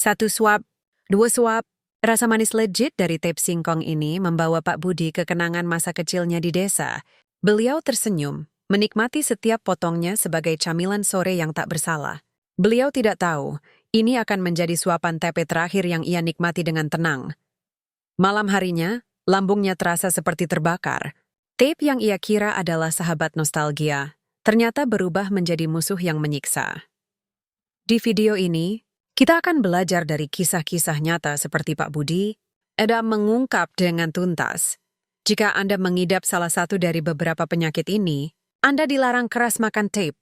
Satu suap, dua suap. Rasa manis legit dari tape singkong ini membawa Pak Budi ke kenangan masa kecilnya di desa. Beliau tersenyum, menikmati setiap potongnya sebagai camilan sore yang tak bersalah. Beliau tidak tahu, ini akan menjadi suapan tape terakhir yang ia nikmati dengan tenang. Malam harinya, lambungnya terasa seperti terbakar. Tape yang ia kira adalah sahabat nostalgia, ternyata berubah menjadi musuh yang menyiksa. Di video ini, kita akan belajar dari kisah-kisah nyata seperti Pak Budi. Eda mengungkap dengan tuntas. Jika Anda mengidap salah satu dari beberapa penyakit ini, Anda dilarang keras makan tape.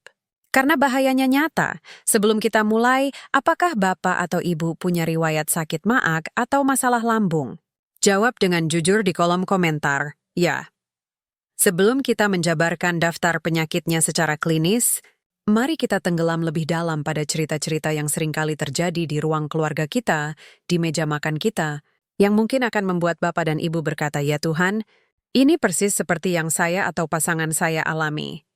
Karena bahayanya nyata. Sebelum kita mulai, apakah Bapak atau Ibu punya riwayat sakit maag atau masalah lambung? Jawab dengan jujur di kolom komentar, ya. Sebelum kita menjabarkan daftar penyakitnya secara klinis, mari kita tenggelam lebih dalam pada cerita-cerita yang seringkali terjadi di ruang keluarga kita, di meja makan kita, yang mungkin akan membuat Bapak dan Ibu berkata, "Ya Tuhan, ini persis seperti yang saya atau pasangan saya alami."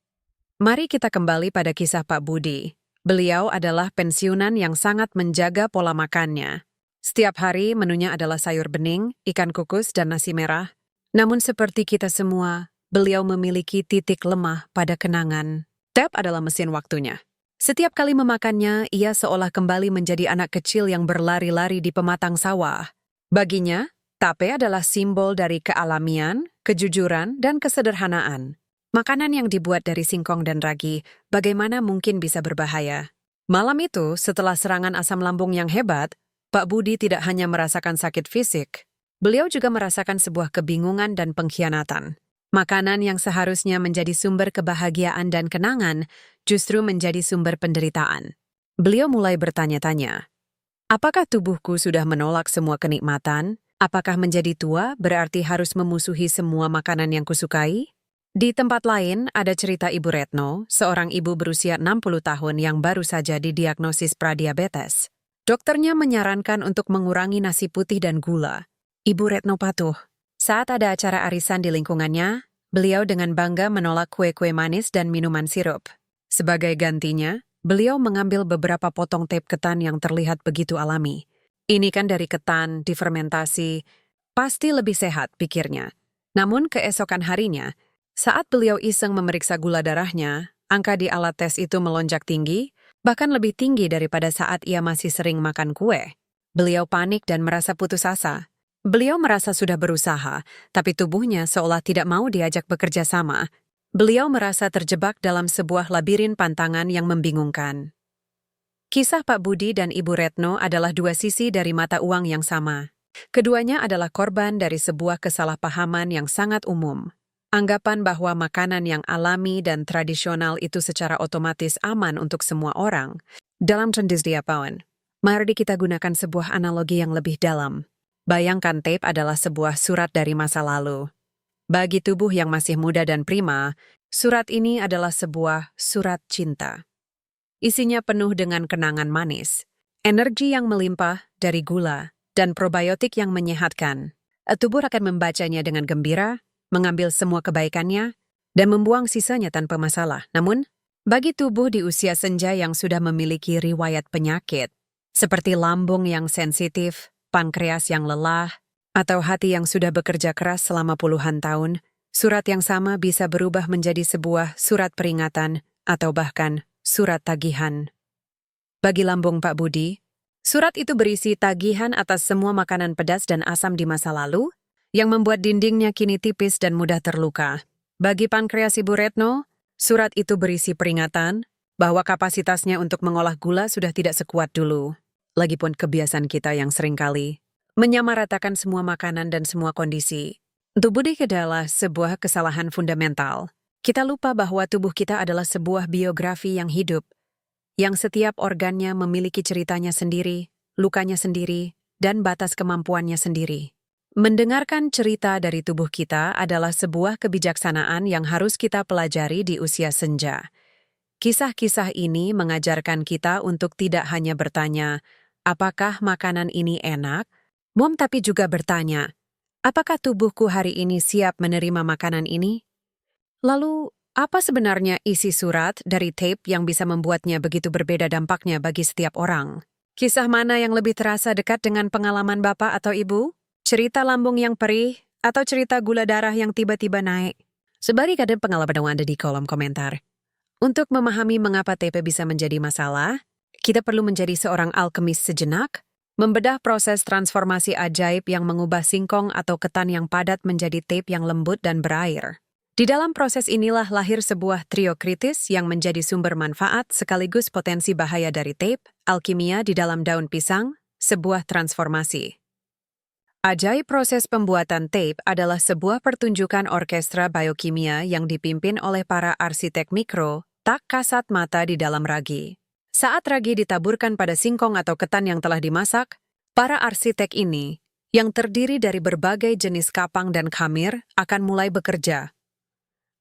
Mari kita kembali pada kisah Pak Budi. Beliau adalah pensiunan yang sangat menjaga pola makannya. Setiap hari menunya adalah sayur bening, ikan kukus, dan nasi merah. Namun seperti kita semua, beliau memiliki titik lemah pada kenangan. Tape adalah mesin waktunya. Setiap kali memakannya, ia seolah kembali menjadi anak kecil yang berlari-lari di pematang sawah. Baginya, tape adalah simbol dari kealamian, kejujuran, dan kesederhanaan. Makanan yang dibuat dari singkong dan ragi, bagaimana mungkin bisa berbahaya? Malam itu, setelah serangan asam lambung yang hebat, Pak Budi tidak hanya merasakan sakit fisik, beliau juga merasakan sebuah kebingungan dan pengkhianatan. Makanan yang seharusnya menjadi sumber kebahagiaan dan kenangan justru menjadi sumber penderitaan. Beliau mulai bertanya-tanya, apakah tubuhku sudah menolak semua kenikmatan? Apakah menjadi tua berarti harus memusuhi semua makanan yang kusukai? Di tempat lain ada cerita Ibu Retno, seorang ibu berusia 60 tahun yang baru saja didiagnosis pradiabetes. Dokternya menyarankan untuk mengurangi nasi putih dan gula. Ibu Retno patuh. Saat ada acara arisan di lingkungannya, beliau dengan bangga menolak kue-kue manis dan minuman sirup. Sebagai gantinya, beliau mengambil beberapa potong tape ketan yang terlihat begitu alami. Ini kan dari ketan, difermentasi, pasti lebih sehat, pikirnya. Namun keesokan harinya, saat beliau iseng memeriksa gula darahnya, angka di alat tes itu melonjak tinggi, bahkan lebih tinggi daripada saat ia masih sering makan kue. Beliau panik dan merasa putus asa. Beliau merasa sudah berusaha, tapi tubuhnya seolah tidak mau diajak bekerja sama. Beliau merasa terjebak dalam sebuah labirin pantangan yang membingungkan. Kisah Pak Budi dan Ibu Retno adalah dua sisi dari mata uang yang sama. Keduanya adalah korban dari sebuah kesalahpahaman yang sangat umum. Anggapan bahwa makanan yang alami dan tradisional itu secara otomatis aman untuk semua orang. Dalam cendekiawan, mari kita gunakan sebuah analogi yang lebih dalam. Bayangkan tape adalah sebuah surat dari masa lalu. Bagi tubuh yang masih muda dan prima, surat ini adalah sebuah surat cinta. Isinya penuh dengan kenangan manis, energi yang melimpah dari gula, dan probiotik yang menyehatkan. Tubuh akan membacanya dengan gembira, mengambil semua kebaikannya, dan membuang sisanya tanpa masalah. Namun, bagi tubuh di usia senja yang sudah memiliki riwayat penyakit, seperti lambung yang sensitif, pankreas yang lelah, atau hati yang sudah bekerja keras selama puluhan tahun, surat yang sama bisa berubah menjadi sebuah surat peringatan atau bahkan surat tagihan. Bagi lambung Pak Budi, surat itu berisi tagihan atas semua makanan pedas dan asam di masa lalu, yang membuat dindingnya kini tipis dan mudah terluka. Bagi pankreas Ibu Retno, surat itu berisi peringatan bahwa kapasitasnya untuk mengolah gula sudah tidak sekuat dulu. Lagipun kebiasaan kita yang seringkali menyamaratakan semua makanan dan semua kondisi. Tubuh adalah sebuah kesalahan fundamental. Kita lupa bahwa tubuh kita adalah sebuah biografi yang hidup, yang setiap organnya memiliki ceritanya sendiri, lukanya sendiri, dan batas kemampuannya sendiri. Mendengarkan cerita dari tubuh kita adalah sebuah kebijaksanaan yang harus kita pelajari di usia senja. Kisah-kisah ini mengajarkan kita untuk tidak hanya bertanya, apakah makanan ini enak? Tapi juga bertanya, apakah tubuhku hari ini siap menerima makanan ini? Lalu, apa sebenarnya isi surat dari tape yang bisa membuatnya begitu berbeda dampaknya bagi setiap orang? Kisah mana yang lebih terasa dekat dengan pengalaman Bapak atau Ibu? Cerita lambung yang perih atau cerita gula darah yang tiba-tiba naik? Sebaliknya pengalaman Anda di kolom komentar. Untuk memahami mengapa TP bisa menjadi masalah, kita perlu menjadi seorang alkemis sejenak, membedah proses transformasi ajaib yang mengubah singkong atau ketan yang padat menjadi tape yang lembut dan berair. Di dalam proses inilah lahir sebuah trio kritis yang menjadi sumber manfaat sekaligus potensi bahaya dari tape, alkimia di dalam daun pisang, sebuah transformasi. Ajaib proses pembuatan tape adalah sebuah pertunjukan orkestra biokimia yang dipimpin oleh para arsitek mikro, tak kasat mata di dalam ragi. Saat ragi ditaburkan pada singkong atau ketan yang telah dimasak, para arsitek ini, yang terdiri dari berbagai jenis kapang dan khamir, akan mulai bekerja.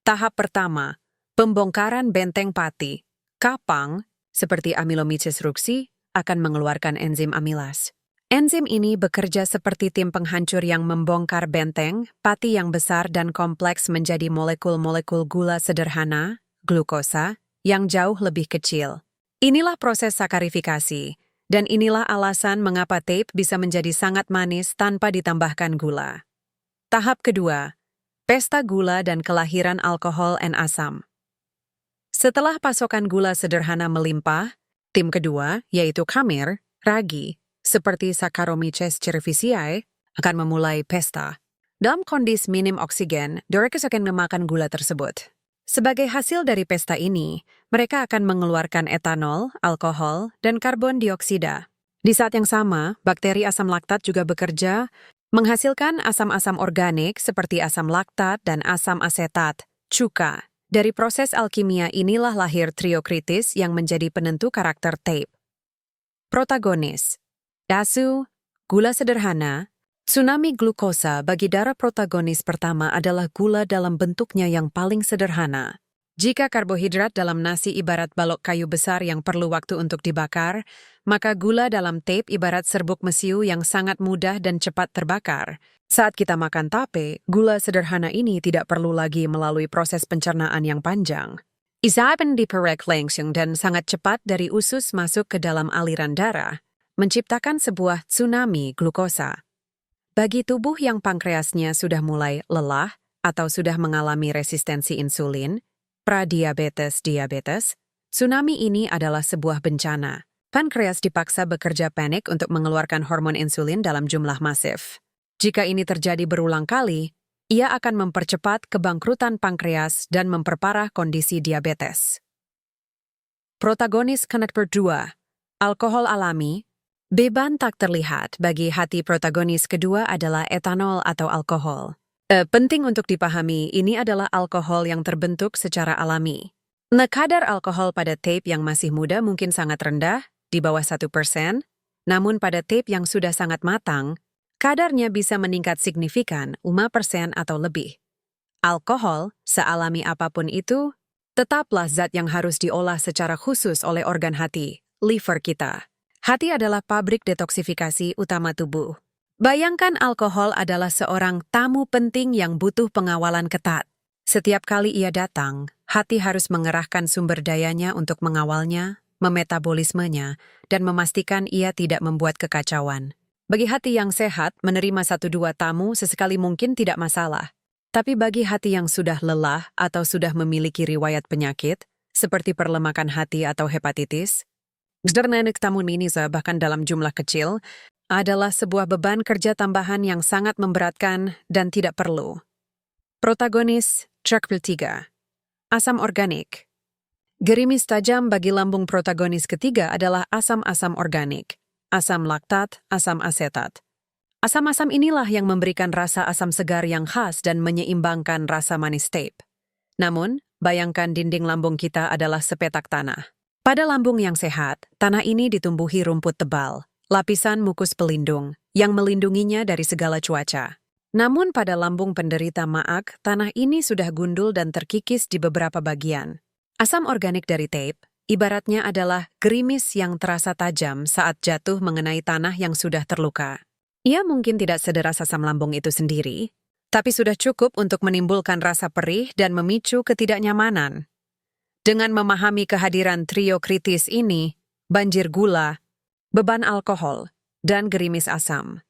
Tahap pertama, pembongkaran benteng pati. Kapang, seperti Amylomyces ruxi, akan mengeluarkan enzim amilas. Enzim ini bekerja seperti tim penghancur yang membongkar benteng, pati yang besar dan kompleks menjadi molekul-molekul gula sederhana, glukosa, yang jauh lebih kecil. Inilah proses sakarifikasi, dan inilah alasan mengapa tape bisa menjadi sangat manis tanpa ditambahkan gula. Tahap kedua, pesta gula dan kelahiran alkohol dan asam. Setelah pasokan gula sederhana melimpah, tim kedua, yaitu khamir, ragi, seperti Saccharomyces cerevisiae, akan memulai pesta. Dalam kondisi minim oksigen, mereka akan memakan gula tersebut. Sebagai hasil dari pesta ini, mereka akan mengeluarkan etanol, alkohol, dan karbon dioksida. Di saat yang sama, bakteri asam laktat juga bekerja menghasilkan asam-asam organik seperti asam laktat dan asam asetat, cuka. Dari proses alkimia inilah lahir trio kritis yang menjadi penentu karakter tape. Protagonis. Dasu, gula sederhana, tsunami glukosa bagi darah protagonis pertama adalah gula dalam bentuknya yang paling sederhana. Jika karbohidrat dalam nasi ibarat balok kayu besar yang perlu waktu untuk dibakar, maka gula dalam tape ibarat serbuk mesiu yang sangat mudah dan cepat terbakar. Saat kita makan tape, gula sederhana ini tidak perlu lagi melalui proses pencernaan yang panjang. Isapan diperek langsung dan sangat cepat dari usus masuk ke dalam aliran darah, menciptakan sebuah tsunami glukosa. Bagi tubuh yang pankreasnya sudah mulai lelah atau sudah mengalami resistensi insulin, diabetes, tsunami ini adalah sebuah bencana. Pankreas dipaksa bekerja panik untuk mengeluarkan hormon insulin dalam jumlah masif. Jika ini terjadi berulang kali, ia akan mempercepat kebangkrutan pankreas dan memperparah kondisi diabetes. Protagonis karakter 2, alkohol alami. Beban tak terlihat bagi hati protagonis kedua adalah etanol atau alkohol. Penting untuk dipahami, ini adalah alkohol yang terbentuk secara alami. Kadar alkohol pada tape yang masih muda mungkin sangat rendah, di bawah 1%, namun pada tape yang sudah sangat matang, kadarnya bisa meningkat signifikan 5% atau lebih. Alkohol, sealami apapun itu, tetaplah zat yang harus diolah secara khusus oleh organ hati, liver kita. Hati adalah pabrik detoksifikasi utama tubuh. Bayangkan alkohol adalah seorang tamu penting yang butuh pengawalan ketat. Setiap kali ia datang, hati harus mengerahkan sumber dayanya untuk mengawalnya, memetabolismenya, dan memastikan ia tidak membuat kekacauan. Bagi hati yang sehat, menerima 1-2 tamu sesekali mungkin tidak masalah. Tapi bagi hati yang sudah lelah atau sudah memiliki riwayat penyakit, seperti perlemakan hati atau hepatitis, tamu ini bahkan dalam jumlah kecil, adalah sebuah beban kerja tambahan yang sangat memberatkan dan tidak perlu. Protagonis, chakra 3. Asam organik. Gerimis tajam bagi lambung protagonis ketiga adalah asam-asam organik, asam laktat, asam asetat. Asam-asam inilah yang memberikan rasa asam segar yang khas dan menyeimbangkan rasa manis tape. Namun, bayangkan dinding lambung kita adalah sepetak tanah. Pada lambung yang sehat, tanah ini ditumbuhi rumput tebal, lapisan mukus pelindung, yang melindunginya dari segala cuaca. Namun pada lambung penderita maag, tanah ini sudah gundul dan terkikis di beberapa bagian. Asam organik dari tape, ibaratnya adalah gerimis yang terasa tajam saat jatuh mengenai tanah yang sudah terluka. Ia mungkin tidak sederas asam lambung itu sendiri, tapi sudah cukup untuk menimbulkan rasa perih dan memicu ketidaknyamanan. Dengan memahami kehadiran trio kritis ini, banjir gula, beban alkohol, dan gerimis asam.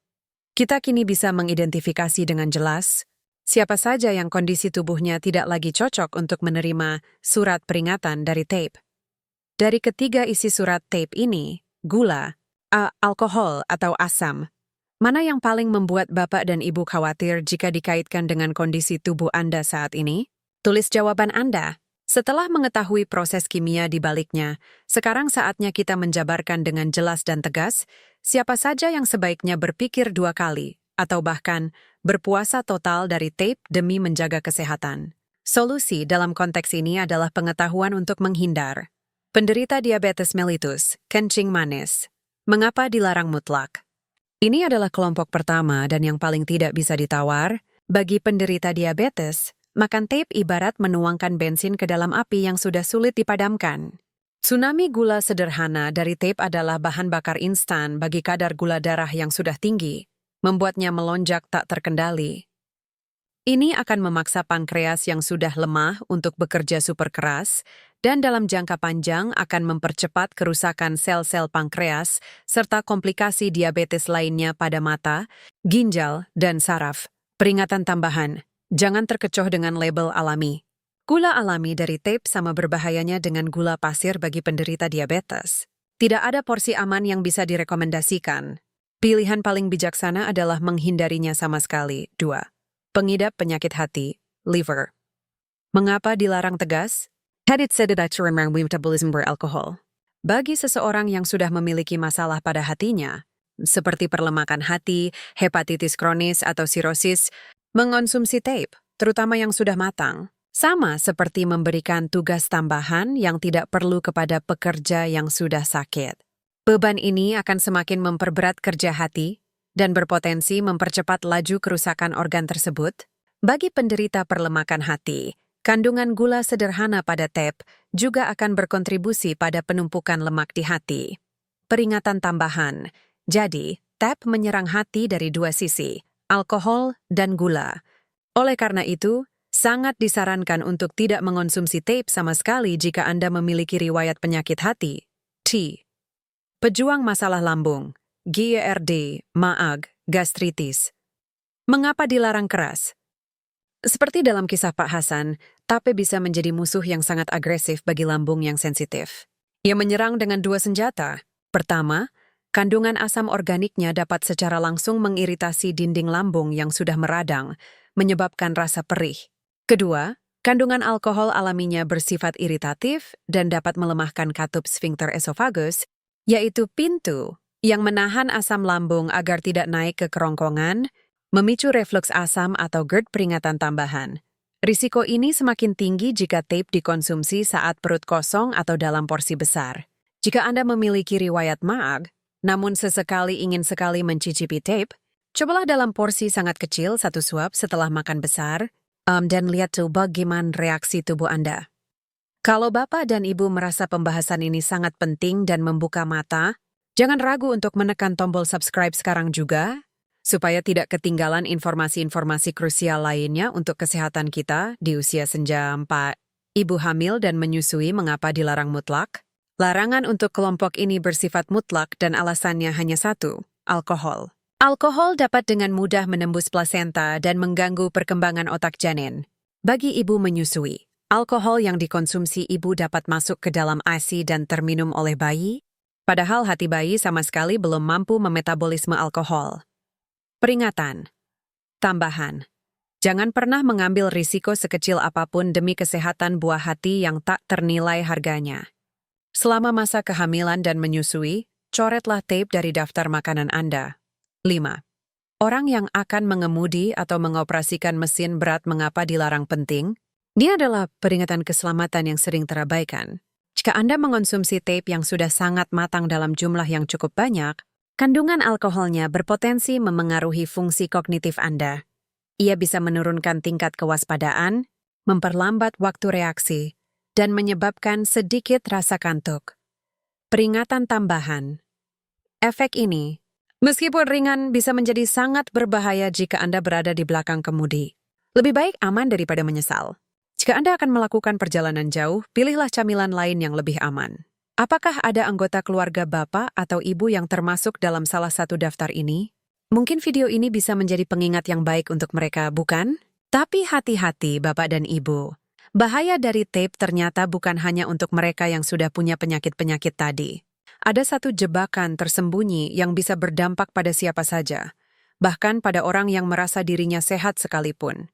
Kita kini bisa mengidentifikasi dengan jelas siapa saja yang kondisi tubuhnya tidak lagi cocok untuk menerima surat peringatan dari tape. Dari ketiga isi surat tape ini, gula, alkohol atau asam, mana yang paling membuat Bapak dan Ibu khawatir jika dikaitkan dengan kondisi tubuh Anda saat ini? Tulis jawaban Anda. Setelah mengetahui proses kimia di baliknya, sekarang saatnya kita menjabarkan dengan jelas dan tegas siapa saja yang sebaiknya berpikir 2 kali, atau bahkan berpuasa total dari tape demi menjaga kesehatan. Solusi dalam konteks ini adalah pengetahuan untuk menghindar. Penderita diabetes mellitus, kencing manis. Mengapa dilarang mutlak? Ini adalah kelompok pertama dan yang paling tidak bisa ditawar. Bagi penderita diabetes, makan tape ibarat menuangkan bensin ke dalam api yang sudah sulit dipadamkan. Tsunami gula sederhana dari tape adalah bahan bakar instan bagi kadar gula darah yang sudah tinggi, membuatnya melonjak tak terkendali. Ini akan memaksa pankreas yang sudah lemah untuk bekerja super keras, dan dalam jangka panjang akan mempercepat kerusakan sel-sel pankreas serta komplikasi diabetes lainnya pada mata, ginjal, dan saraf. Peringatan tambahan, jangan terkecoh dengan label alami. Gula alami dari tape sama berbahayanya dengan gula pasir bagi penderita diabetes. Tidak ada porsi aman yang bisa direkomendasikan. Pilihan paling bijaksana adalah menghindarinya sama sekali. 2. Pengidap penyakit hati, liver. Mengapa dilarang tegas? Had it said that to remember metabolism beralkohol. Bagi seseorang yang sudah memiliki masalah pada hatinya, seperti perlemakan hati, hepatitis kronis atau sirosis, mengonsumsi tape, terutama yang sudah matang, sama seperti memberikan tugas tambahan yang tidak perlu kepada pekerja yang sudah sakit. Beban ini akan semakin memperberat kerja hati dan berpotensi mempercepat laju kerusakan organ tersebut. Bagi penderita perlemakan hati, kandungan gula sederhana pada tape juga akan berkontribusi pada penumpukan lemak di hati. Peringatan tambahan, jadi tape menyerang hati dari 2 sisi, alkohol dan gula. Oleh karena itu, sangat disarankan untuk tidak mengonsumsi tape sama sekali jika Anda memiliki riwayat penyakit hati. T. Pejuang masalah lambung, GERD, MAAG, gastritis. Mengapa dilarang keras? Seperti dalam kisah Pak Hasan, tape bisa menjadi musuh yang sangat agresif bagi lambung yang sensitif. Ia menyerang dengan 2 senjata. Pertama, kandungan asam organiknya dapat secara langsung mengiritasi dinding lambung yang sudah meradang, menyebabkan rasa perih. Kedua, kandungan alkohol alaminya bersifat iritatif dan dapat melemahkan katup sphincter esophagus, yaitu pintu yang menahan asam lambung agar tidak naik ke kerongkongan, memicu refluks asam atau GERD. Peringatan tambahan. Risiko ini semakin tinggi jika tape dikonsumsi saat perut kosong atau dalam porsi besar. Jika Anda memiliki riwayat MAAG, namun sesekali ingin sekali mencicipi tape, cobalah dalam porsi sangat kecil 1 suap setelah makan besar, dan lihat tuh bagaimana reaksi tubuh Anda. Kalau Bapak dan Ibu merasa pembahasan ini sangat penting dan membuka mata, jangan ragu untuk menekan tombol subscribe sekarang juga, supaya tidak ketinggalan informasi-informasi krusial lainnya untuk kesehatan kita di usia senja. 4. Ibu hamil dan menyusui mengapa dilarang mutlak? Larangan untuk kelompok ini bersifat mutlak dan alasannya hanya 1, alkohol. Alkohol dapat dengan mudah menembus plasenta dan mengganggu perkembangan otak janin. Bagi ibu menyusui, alkohol yang dikonsumsi ibu dapat masuk ke dalam ASI dan terminum oleh bayi, padahal hati bayi sama sekali belum mampu memetabolisme alkohol. Peringatan tambahan, jangan pernah mengambil risiko sekecil apapun demi kesehatan buah hati yang tak ternilai harganya. Selama masa kehamilan dan menyusui, coretlah tape dari daftar makanan Anda. 5. Orang yang akan mengemudi atau mengoperasikan mesin berat mengapa dilarang penting? Ini adalah peringatan keselamatan yang sering terabaikan. Jika Anda mengonsumsi tape yang sudah sangat matang dalam jumlah yang cukup banyak, kandungan alkoholnya berpotensi memengaruhi fungsi kognitif Anda. Ia bisa menurunkan tingkat kewaspadaan, memperlambat waktu reaksi, dan menyebabkan sedikit rasa kantuk. Peringatan tambahan. Efek ini, meskipun ringan, bisa menjadi sangat berbahaya jika Anda berada di belakang kemudi. Lebih baik aman daripada menyesal. Jika Anda akan melakukan perjalanan jauh, pilihlah camilan lain yang lebih aman. Apakah ada anggota keluarga Bapak atau Ibu yang termasuk dalam salah satu daftar ini? Mungkin video ini bisa menjadi pengingat yang baik untuk mereka, bukan? Tapi hati-hati Bapak dan Ibu. Bahaya dari tape ternyata bukan hanya untuk mereka yang sudah punya penyakit-penyakit tadi. Ada satu jebakan tersembunyi yang bisa berdampak pada siapa saja, bahkan pada orang yang merasa dirinya sehat sekalipun.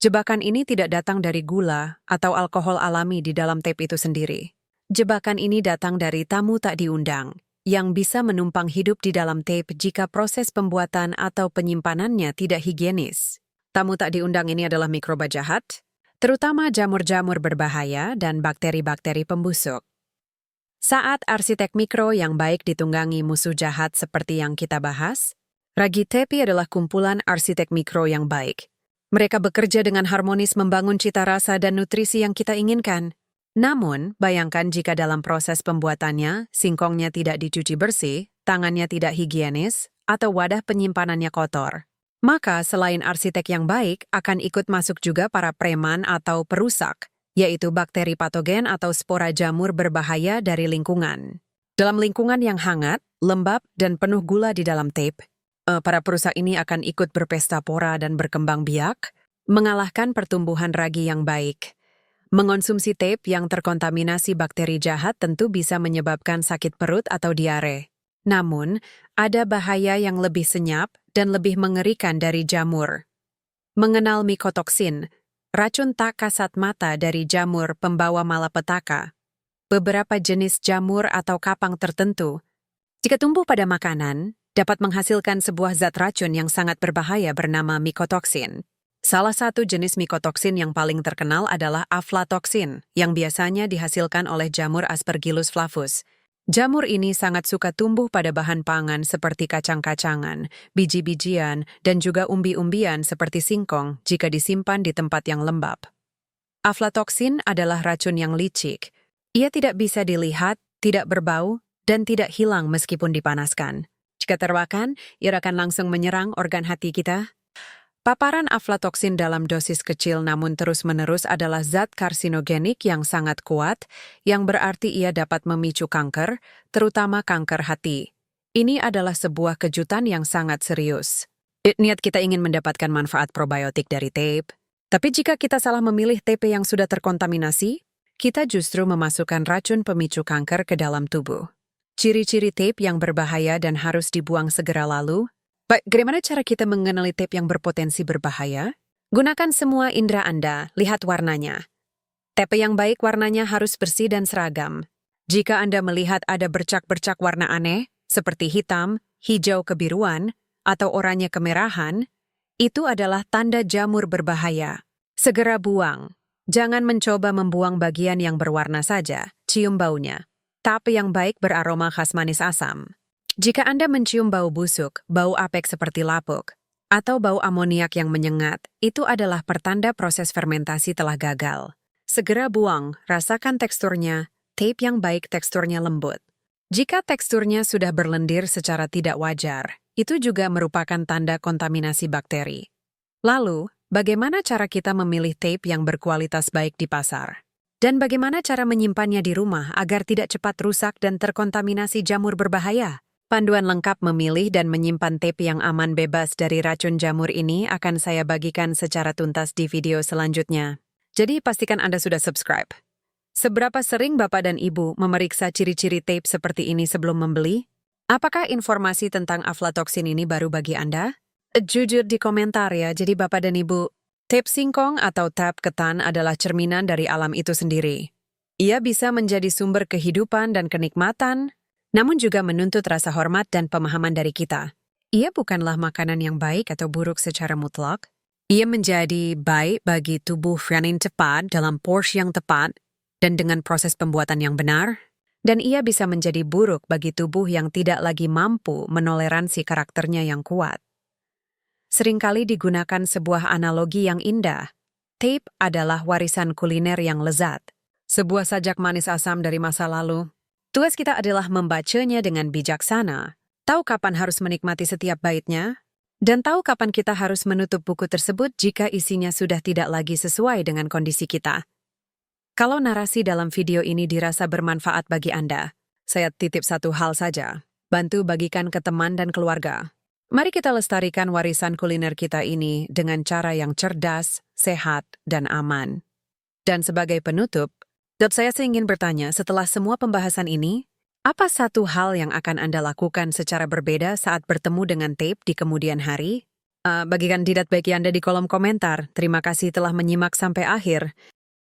Jebakan ini tidak datang dari gula atau alkohol alami di dalam tape itu sendiri. Jebakan ini datang dari tamu tak diundang, yang bisa menumpang hidup di dalam tape jika proses pembuatan atau penyimpanannya tidak higienis. Tamu tak diundang ini adalah mikroba jahat, terutama jamur-jamur berbahaya dan bakteri-bakteri pembusuk. Saat arsitek mikro yang baik ditunggangi musuh jahat seperti yang kita bahas, Ragi Tepi adalah kumpulan arsitek mikro yang baik. Mereka bekerja dengan harmonis membangun cita rasa dan nutrisi yang kita inginkan. Namun, bayangkan jika dalam proses pembuatannya, singkongnya tidak dicuci bersih, tangannya tidak higienis, atau wadah penyimpanannya kotor. Maka, selain arsitek yang baik, akan ikut masuk juga para preman atau perusak, yaitu bakteri patogen atau spora jamur berbahaya dari lingkungan. Dalam lingkungan yang hangat, lembab, dan penuh gula di dalam tape, para perusak ini akan ikut berpesta pora dan berkembang biak, mengalahkan pertumbuhan ragi yang baik. Mengonsumsi tape yang terkontaminasi bakteri jahat tentu bisa menyebabkan sakit perut atau diare. Namun, ada bahaya yang lebih senyap dan lebih mengerikan dari jamur. Mengenal mikotoksin, racun tak kasat mata dari jamur pembawa malapetaka. Beberapa jenis jamur atau kapang tertentu, jika tumbuh pada makanan, dapat menghasilkan sebuah zat racun yang sangat berbahaya bernama mikotoksin. Salah satu jenis mikotoksin yang paling terkenal adalah aflatoksin, yang biasanya dihasilkan oleh jamur Aspergillus flavus. Jamur ini sangat suka tumbuh pada bahan pangan seperti kacang-kacangan, biji-bijian, dan juga umbi-umbian seperti singkong jika disimpan di tempat yang lembab. Aflatoksin adalah racun yang licik. Ia tidak bisa dilihat, tidak berbau, dan tidak hilang meskipun dipanaskan. Jika terbakar, ia akan langsung menyerang organ hati kita. Paparan aflatoksin dalam dosis kecil namun terus-menerus adalah zat karsinogenik yang sangat kuat, yang berarti ia dapat memicu kanker, terutama kanker hati. Ini adalah sebuah kejutan yang sangat serius. Niat kita ingin mendapatkan manfaat probiotik dari tape, tapi jika kita salah memilih tape yang sudah terkontaminasi, kita justru memasukkan racun pemicu kanker ke dalam tubuh. Ciri-ciri tape yang berbahaya dan harus dibuang segera lalu. Bagaimana cara kita mengenali tape yang berpotensi berbahaya? Gunakan semua indera Anda, lihat warnanya. Tape yang baik warnanya harus bersih dan seragam. Jika Anda melihat ada bercak-bercak warna aneh, seperti hitam, hijau kebiruan, atau oranye kemerahan, itu adalah tanda jamur berbahaya. Segera buang. Jangan mencoba membuang bagian yang berwarna saja, cium baunya. Tape yang baik beraroma khas manis asam. Jika Anda mencium bau busuk, bau apek seperti lapuk, atau bau amoniak yang menyengat, itu adalah pertanda proses fermentasi telah gagal. Segera buang, rasakan teksturnya, tape yang baik teksturnya lembut. Jika teksturnya sudah berlendir secara tidak wajar, itu juga merupakan tanda kontaminasi bakteri. Lalu, bagaimana cara kita memilih tape yang berkualitas baik di pasar? Dan bagaimana cara menyimpannya di rumah agar tidak cepat rusak dan terkontaminasi jamur berbahaya? Panduan lengkap memilih dan menyimpan tape yang aman bebas dari racun jamur ini akan saya bagikan secara tuntas di video selanjutnya. Jadi pastikan Anda sudah subscribe. Seberapa sering Bapak dan Ibu memeriksa ciri-ciri tape seperti ini sebelum membeli? Apakah informasi tentang aflatoksin ini baru bagi Anda? Jujur di komentar ya, jadi Bapak dan Ibu. Tape singkong atau tape ketan adalah cerminan dari alam itu sendiri. Ia bisa menjadi sumber kehidupan dan kenikmatan, namun juga menuntut rasa hormat dan pemahaman dari kita. Ia bukanlah makanan yang baik atau buruk secara mutlak. Ia menjadi baik bagi tubuh yang tepat dalam porsi yang tepat dan dengan proses pembuatan yang benar, dan ia bisa menjadi buruk bagi tubuh yang tidak lagi mampu menoleransi karakternya yang kuat. Seringkali digunakan sebuah analogi yang indah. Tape adalah warisan kuliner yang lezat, sebuah sajak manis asam dari masa lalu. Tugas kita adalah membacanya dengan bijaksana, tahu kapan harus menikmati setiap baitnya, dan tahu kapan kita harus menutup buku tersebut jika isinya sudah tidak lagi sesuai dengan kondisi kita. Kalau narasi dalam video ini dirasa bermanfaat bagi Anda, saya titip satu hal saja. Bantu bagikan ke teman dan keluarga. Mari kita lestarikan warisan kuliner kita ini dengan cara yang cerdas, sehat, dan aman. Dan sebagai penutup, saya ingin bertanya setelah semua pembahasan ini, apa satu hal yang akan Anda lakukan secara berbeda saat bertemu dengan tape di kemudian hari? Bagikan feedback Anda di kolom komentar. Terima kasih telah menyimak sampai akhir.